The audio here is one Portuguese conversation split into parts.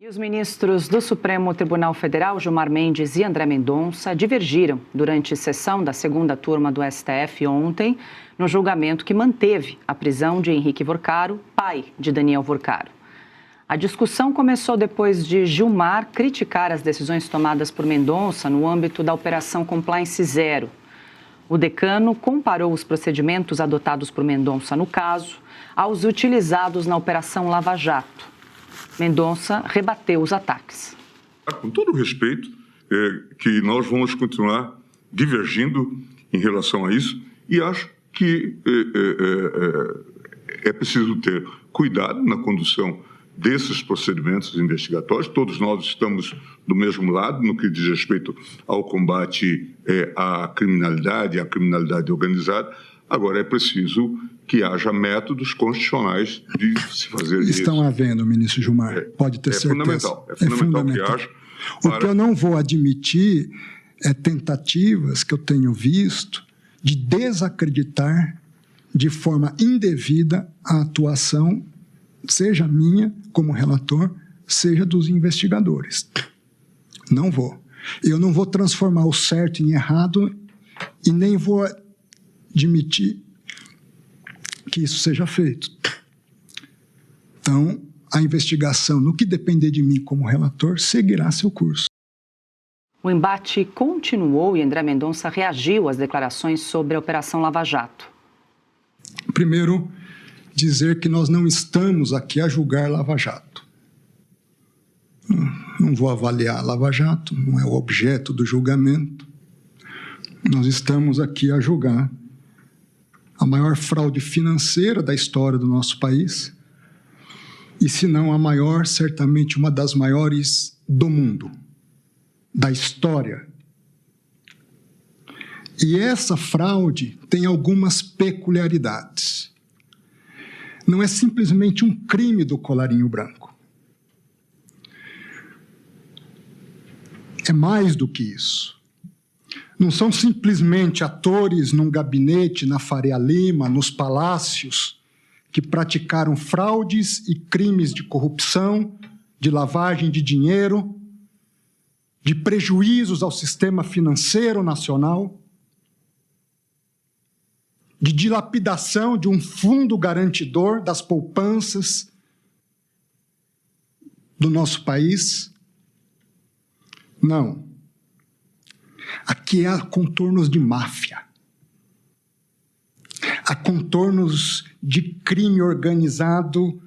Os ministros do Supremo Tribunal Federal, Gilmar Mendes e André Mendonça, divergiram durante sessão da segunda turma do STF ontem, no julgamento que manteve a prisão de Henrique Vorcaro, pai de Daniel Vorcaro. A discussão começou depois de Gilmar criticar as decisões tomadas por Mendonça no âmbito da Operação Compliance Zero. O decano comparou os procedimentos adotados por Mendonça no caso aos utilizados na Operação Lava Jato. Mendonça rebateu os ataques. Com todo o respeito, que nós vamos continuar divergindo em relação a isso e acho que é preciso ter cuidado na condução desses procedimentos investigatórios. Todos nós estamos do mesmo lado no que diz respeito ao combate à criminalidade organizada. Agora é preciso que haja métodos constitucionais de se fazer isso. Estão havendo, ministro Gilmar, pode ter certeza. É fundamental que haja. O que eu não vou admitir é tentativas que eu tenho visto de desacreditar de forma indevida a atuação, seja minha como relator, seja dos investigadores. Não vou. Eu não vou transformar o certo em errado e nem vou admitir que isso seja feito. Então, a investigação, no que depender de mim como relator, seguirá seu curso. O embate continuou e André Mendonça reagiu às declarações sobre a Operação Lava Jato. Primeiro, dizer que nós não estamos aqui a julgar Lava Jato. Não vou avaliar Lava Jato, não é o objeto do julgamento. Nós estamos aqui a julgar a maior fraude financeira da história do nosso país, e se não a maior, certamente uma das maiores do mundo, da história. E essa fraude tem algumas peculiaridades. Não é simplesmente um crime do colarinho branco. É mais do que isso. Não são simplesmente atores num gabinete na Faria Lima, nos palácios, que praticaram fraudes e crimes de corrupção, de lavagem de dinheiro, de prejuízos ao sistema financeiro nacional, de dilapidação de um fundo garantidor das poupanças do nosso país. Não. Aqui há contornos de máfia, há contornos de crime organizado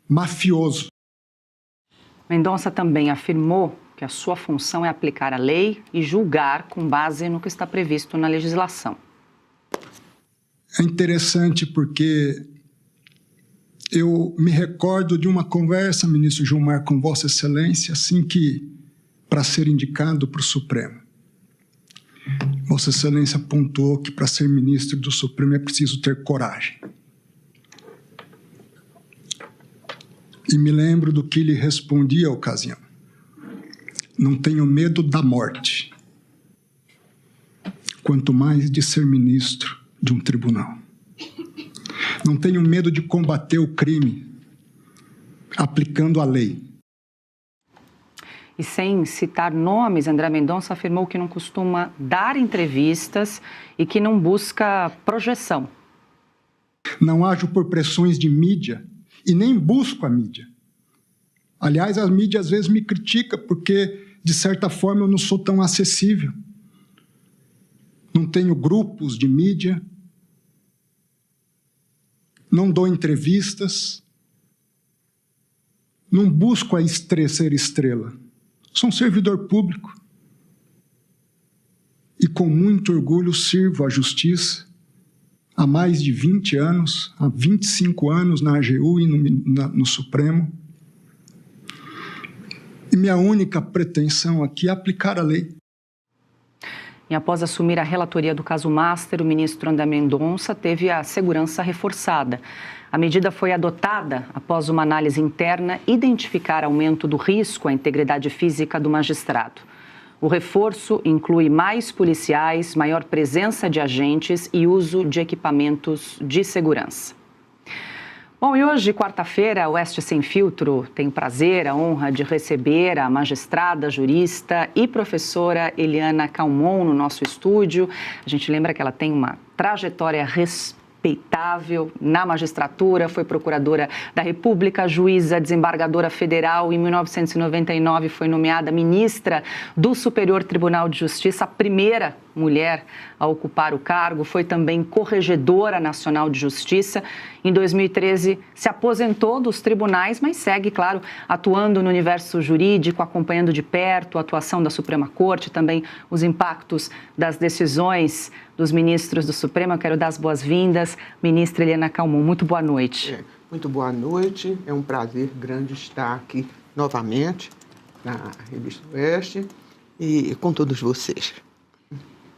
mafioso. Mendonça também afirmou que a sua função é aplicar a lei e julgar com base no que está previsto na legislação. É interessante porque eu me recordo de uma conversa, ministro Gilmar, com Vossa Excelência, assim que, para ser indicado para o Supremo. Vossa Excelência pontuou que para ser ministro do Supremo é preciso ter coragem. E me lembro do que lhe respondi à ocasião. Não tenho medo da morte, quanto mais de ser ministro de um tribunal. Não tenho medo de combater o crime, aplicando a lei. E sem citar nomes, André Mendonça afirmou que não costuma dar entrevistas e que não busca projeção. Não ajo por pressões de mídia e nem busco a mídia. Aliás, a mídia às vezes me critica porque, de certa forma, eu não sou tão acessível. Não tenho grupos de mídia, não dou entrevistas, não busco ser estrela. Sou um servidor público e com muito orgulho sirvo à justiça há mais de 20 anos, há 25 anos na AGU e no Supremo. E minha única pretensão aqui é aplicar a lei. E após assumir a relatoria do caso Master, o ministro André Mendonça teve a segurança reforçada. A medida foi adotada após uma análise interna identificar aumento do risco à integridade física do magistrado. O reforço inclui mais policiais, maior presença de agentes e uso de equipamentos de segurança. Bom, e hoje, quarta-feira, o Oeste Sem Filtro tem o prazer, a honra de receber a magistrada, jurista e professora Eliana Calmon no nosso estúdio. A gente lembra que ela tem uma trajetória respeitável na magistratura, foi procuradora da República, juíza, desembargadora federal. Em 1999 foi nomeada ministra do Superior Tribunal de Justiça, a primeira mulher a ocupar o cargo, foi também corregedora nacional de justiça. Em 2013 se aposentou dos tribunais, mas segue, claro, atuando no universo jurídico, acompanhando de perto a atuação da Suprema Corte, também os impactos das decisões dos ministros do Supremo. Eu quero dar as boas-vindas, ministra Eliana Calmon. Muito boa noite. Muito boa noite, é um prazer grande estar aqui novamente na Revista Oeste e com todos vocês.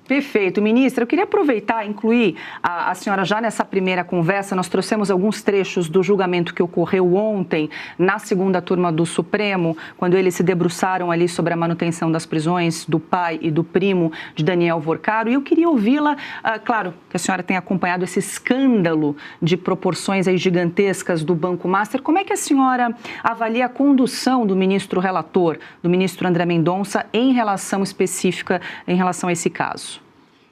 Perfeito. Ministra, eu queria aproveitar e incluir a senhora já nessa primeira conversa. Nós trouxemos alguns trechos do julgamento que ocorreu ontem na segunda turma do Supremo, quando eles se debruçaram ali sobre a manutenção das prisões do pai e do primo de Daniel Vorcaro. E eu queria ouvi-la, claro, que a senhora tem acompanhado esse escândalo de proporções aí gigantescas do Banco Master. Como é que a senhora avalia a condução do ministro relator, do ministro André Mendonça, em relação específica, em relação a esse caso?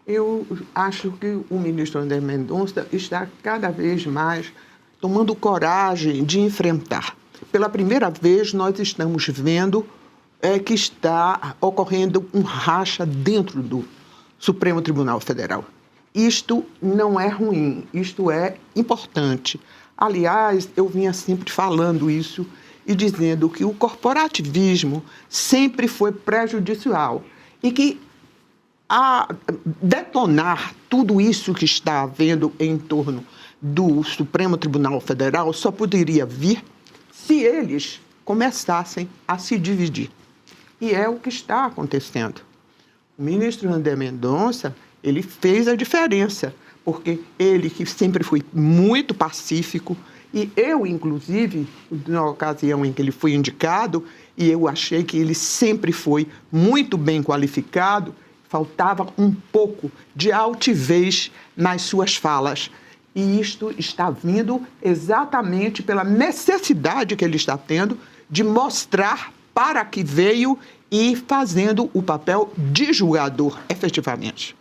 Eu acho que o ministro André Mendonça está cada vez mais tomando coragem de enfrentar. Pela primeira vez, nós estamos vendo que está ocorrendo um racha dentro do Supremo Tribunal Federal. Isto não é ruim, isto é importante. Aliás, eu vinha sempre falando isso e dizendo que o corporativismo sempre foi prejudicial e que a detonar tudo isso que está havendo em torno do Supremo Tribunal Federal só poderia vir se eles começassem a se dividir. E é o que está acontecendo. O ministro André Mendonça, ele fez a diferença, porque ele que sempre foi muito pacífico, e eu, inclusive, na ocasião em que ele foi indicado, e eu achei que ele sempre foi muito bem qualificado, faltava um pouco de altivez nas suas falas. E isto está vindo exatamente pela necessidade que ele está tendo de mostrar para que veio e fazendo o papel de julgador, efetivamente.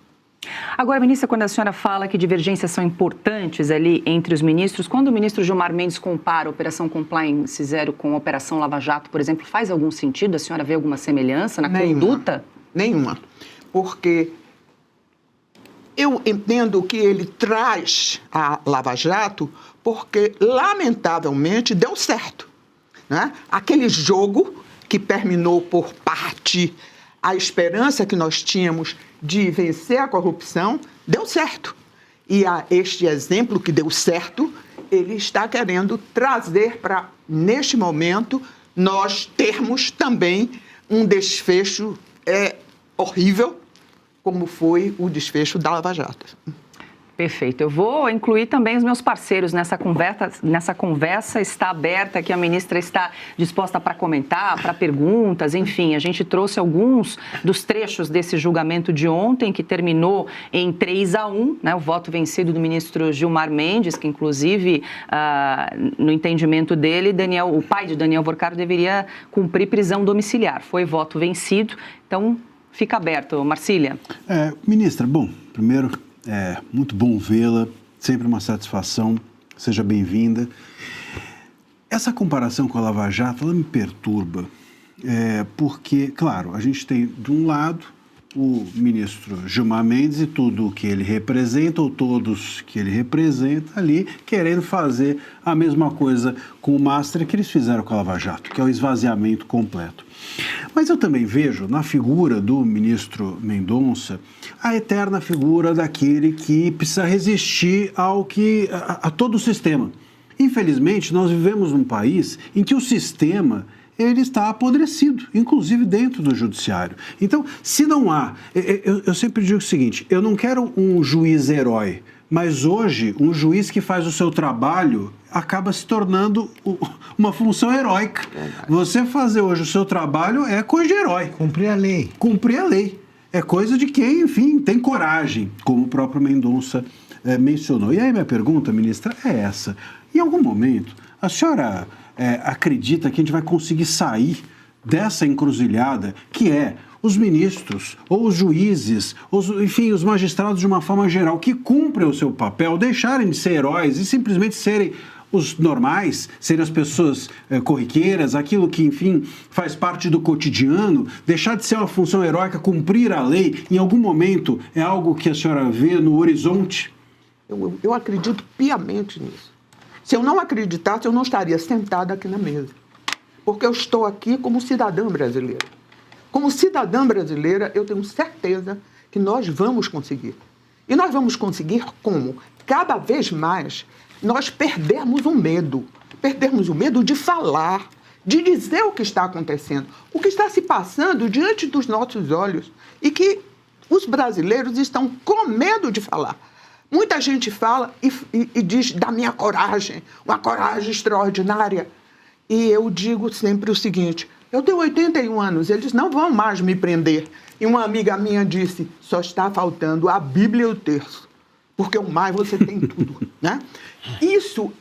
Agora, ministra, quando a senhora fala que divergências são importantes ali entre os ministros, quando o ministro Gilmar Mendes compara a Operação Compliance Zero com a Operação Lava Jato, por exemplo, faz algum sentido? A senhora vê alguma semelhança na conduta? Nenhuma. Porque eu entendo que ele traz a Lava Jato porque, lamentavelmente, deu certo, né? Aquele jogo que terminou por partir a esperança que nós tínhamos de vencer a corrupção, deu certo. E este exemplo que deu certo, ele está querendo trazer para, neste momento, nós termos também um desfecho horrível, como foi o desfecho da Lava Jato. Perfeito. Eu vou incluir também os meus parceiros nessa conversa. Está aberta, que a ministra está disposta para comentar, para perguntas, enfim. A gente trouxe alguns dos trechos desse julgamento de ontem, que terminou em 3-1, né, o voto vencido do ministro Gilmar Mendes, que inclusive, no entendimento dele, o pai de Daniel Vorcaro deveria cumprir prisão domiciliar. Foi voto vencido, então fica aberto. Marcília. Ministra, bom, primeiro, muito bom vê-la, sempre uma satisfação, seja bem-vinda. Essa comparação com a Lava Jato, ela me perturba, porque, claro, a gente tem, de um lado, o ministro Gilmar Mendes e tudo o que ele representa, ou todos que ele representa ali, querendo fazer a mesma coisa com o Master que eles fizeram com a Lava Jato, que é o esvaziamento completo. Mas eu também vejo na figura do ministro Mendonça a eterna figura daquele que precisa resistir a todo o sistema. Infelizmente, nós vivemos num país em que o sistema ele está apodrecido, inclusive dentro do judiciário. Então, se não há... Eu sempre digo o seguinte, eu não quero um juiz herói, mas hoje um juiz que faz o seu trabalho acaba se tornando uma função heróica. Você fazer hoje o seu trabalho é coisa de herói. Cumprir a lei. Cumprir a lei. É coisa de quem, enfim, tem coragem, como o próprio Mendonça mencionou. E aí minha pergunta, ministra, é essa. Em algum momento, a senhora acredita que a gente vai conseguir sair dessa encruzilhada que é os ministros, ou os juízes, enfim, os magistrados de uma forma geral, que cumprem o seu papel, deixarem de ser heróis e simplesmente serem os normais, serem as pessoas corriqueiras, aquilo que, enfim, faz parte do cotidiano, deixar de ser uma função heróica, cumprir a lei, em algum momento é algo que a senhora vê no horizonte? Eu acredito piamente nisso. Se eu não acreditasse, eu não estaria sentada aqui na mesa. Porque eu estou aqui como cidadã brasileira. Como cidadã brasileira, eu tenho certeza que nós vamos conseguir. E nós vamos conseguir como? Cada vez mais nós perdermos o medo. Perdermos o medo de falar, de dizer o que está acontecendo, o que está se passando diante dos nossos olhos e que os brasileiros estão com medo de falar. Muita gente fala e diz da minha coragem, uma coragem extraordinária. E eu digo sempre o seguinte, eu tenho 81 anos, eles não vão mais me prender. E uma amiga minha disse, só está faltando a Bíblia e o terço, porque o mais você tem tudo, né? Isso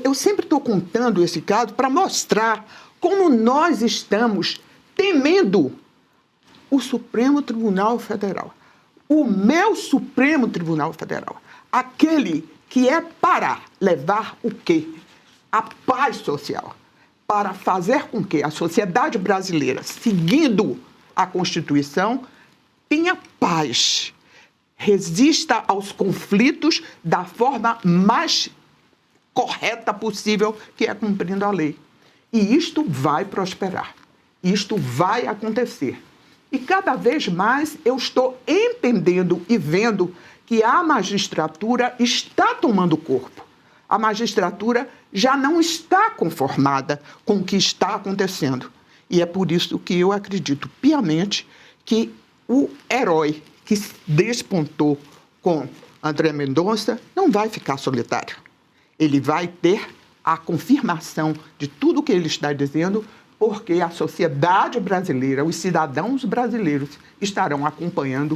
eu sempre estou contando esse caso para mostrar como nós estamos temendo o Supremo Tribunal Federal. O meu Supremo Tribunal Federal, aquele que é para levar o quê? A paz social, para fazer com que a sociedade brasileira, seguindo a Constituição, tenha paz, resista aos conflitos da forma mais correta possível, que é cumprindo a lei. E isto vai prosperar, isto vai acontecer. E cada vez mais eu estou entendendo e vendo que a magistratura está tomando corpo. A magistratura já não está conformada com o que está acontecendo. E é por isso que eu acredito piamente que o herói que se despontou com André Mendonça não vai ficar solitário. Ele vai ter a confirmação de tudo o que ele está dizendo, porque a sociedade brasileira, os cidadãos brasileiros estarão acompanhando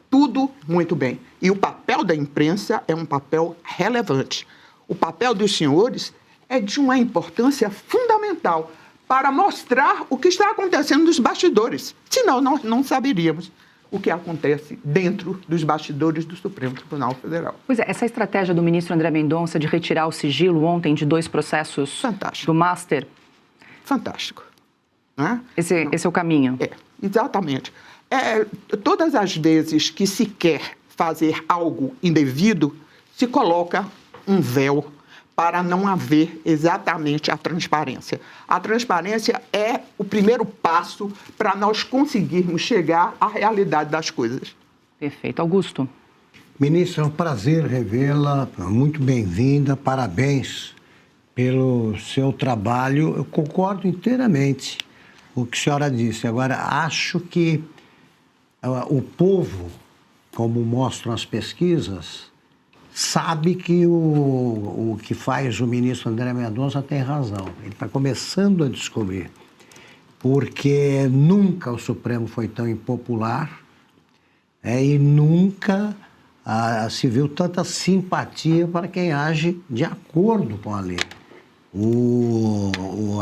tudo muito bem. E o papel da imprensa é um papel relevante. O papel dos senhores é de uma importância fundamental para mostrar o que está acontecendo nos bastidores. Senão, nós não saberíamos o que acontece dentro dos bastidores do Supremo Tribunal Federal. Pois é, essa estratégia do ministro André Mendonça de retirar o sigilo ontem de 2 processos Fantástico. do Master... Fantástico. Né? Esse é o caminho. Exatamente. Todas as vezes que se quer fazer algo indevido, se coloca um véu para não haver exatamente a transparência. A transparência é o primeiro passo para nós conseguirmos chegar à realidade das coisas. Perfeito. Augusto. Ministra, é um prazer revê-la, muito bem-vinda, parabéns pelo seu trabalho. Eu concordo inteiramente com o que a senhora disse. Agora, acho que o povo, como mostram as pesquisas, sabe que o que faz o ministro André Mendonça tem razão. Ele está começando a descobrir, porque nunca o Supremo foi tão impopular e nunca se viu tanta simpatia para quem age de acordo com a lei.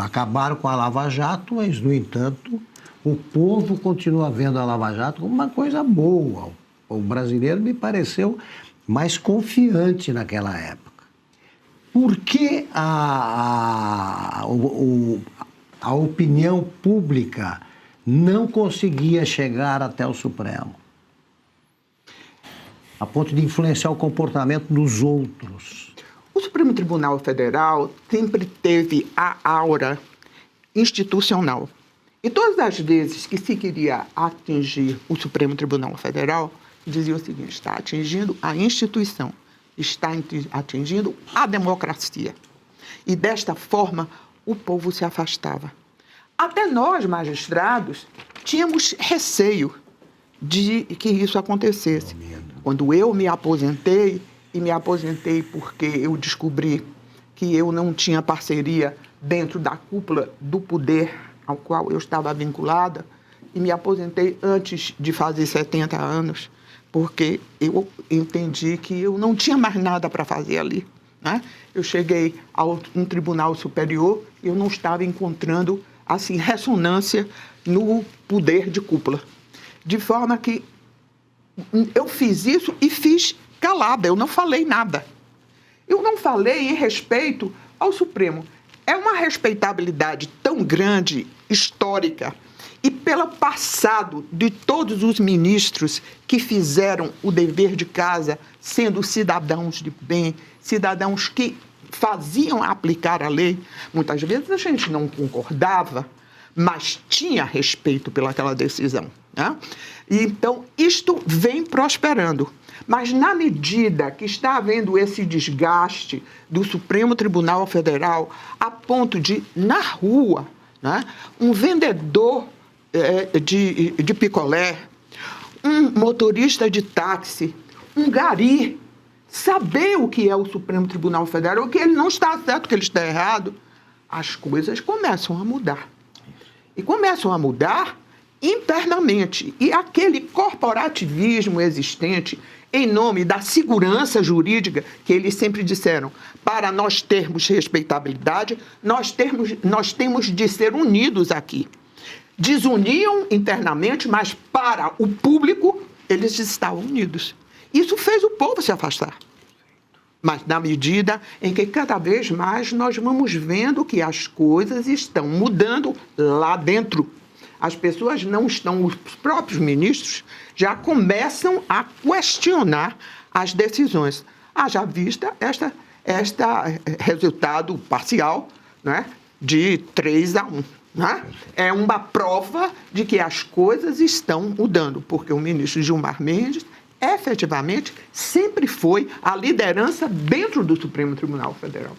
Acabaram com a Lava Jato, mas, no entanto, o povo continua vendo a Lava Jato como uma coisa boa. O brasileiro me pareceu mais confiante naquela época. Por que a opinião pública não conseguia chegar até o Supremo, a ponto de influenciar o comportamento dos outros? O Supremo Tribunal Federal sempre teve a aura institucional. E todas as vezes que se queria atingir o Supremo Tribunal Federal, dizia o seguinte: está atingindo a instituição, está atingindo a democracia. E desta forma, o povo se afastava. Até nós, magistrados, tínhamos receio de que isso acontecesse. Quando eu me aposentei, e me aposentei porque eu descobri que eu não tinha parceria dentro da cúpula do poder ao qual eu estava vinculada, e me aposentei antes de fazer 70 anos, porque eu entendi que eu não tinha mais nada para fazer ali, né? Eu cheguei a um tribunal superior e eu não estava encontrando assim, ressonância no poder de cúpula. De forma que eu fiz isso e fiz calada, eu não falei nada. Eu não falei em respeito ao Supremo. É uma respeitabilidade tão grande, histórica, e pelo passado de todos os ministros que fizeram o dever de casa, sendo cidadãos de bem, cidadãos que faziam aplicar a lei. Muitas vezes a gente não concordava, mas tinha respeito pelaquela decisão, né? E então, isto vem prosperando. Mas, na medida que está havendo esse desgaste do Supremo Tribunal Federal, a ponto de, na rua, né, um vendedor de picolé, um motorista de táxi, um gari, saber o que é o Supremo Tribunal Federal, que ele não está certo, que ele está errado, as coisas começam a mudar. E começam a mudar internamente. E aquele corporativismo existente, em nome da segurança jurídica, que eles sempre disseram, para nós termos respeitabilidade, nós temos de ser unidos aqui. Desuniam internamente, mas para o público, eles estavam unidos. Isso fez o povo se afastar. Mas na medida em que cada vez mais nós vamos vendo que as coisas estão mudando lá dentro. As pessoas não estão, os próprios ministros já começam a questionar as decisões. Haja vista este resultado parcial, né, de 3-1. Né? É uma prova de que as coisas estão mudando, porque o ministro Gilmar Mendes efetivamente sempre foi a liderança dentro do Supremo Tribunal Federal.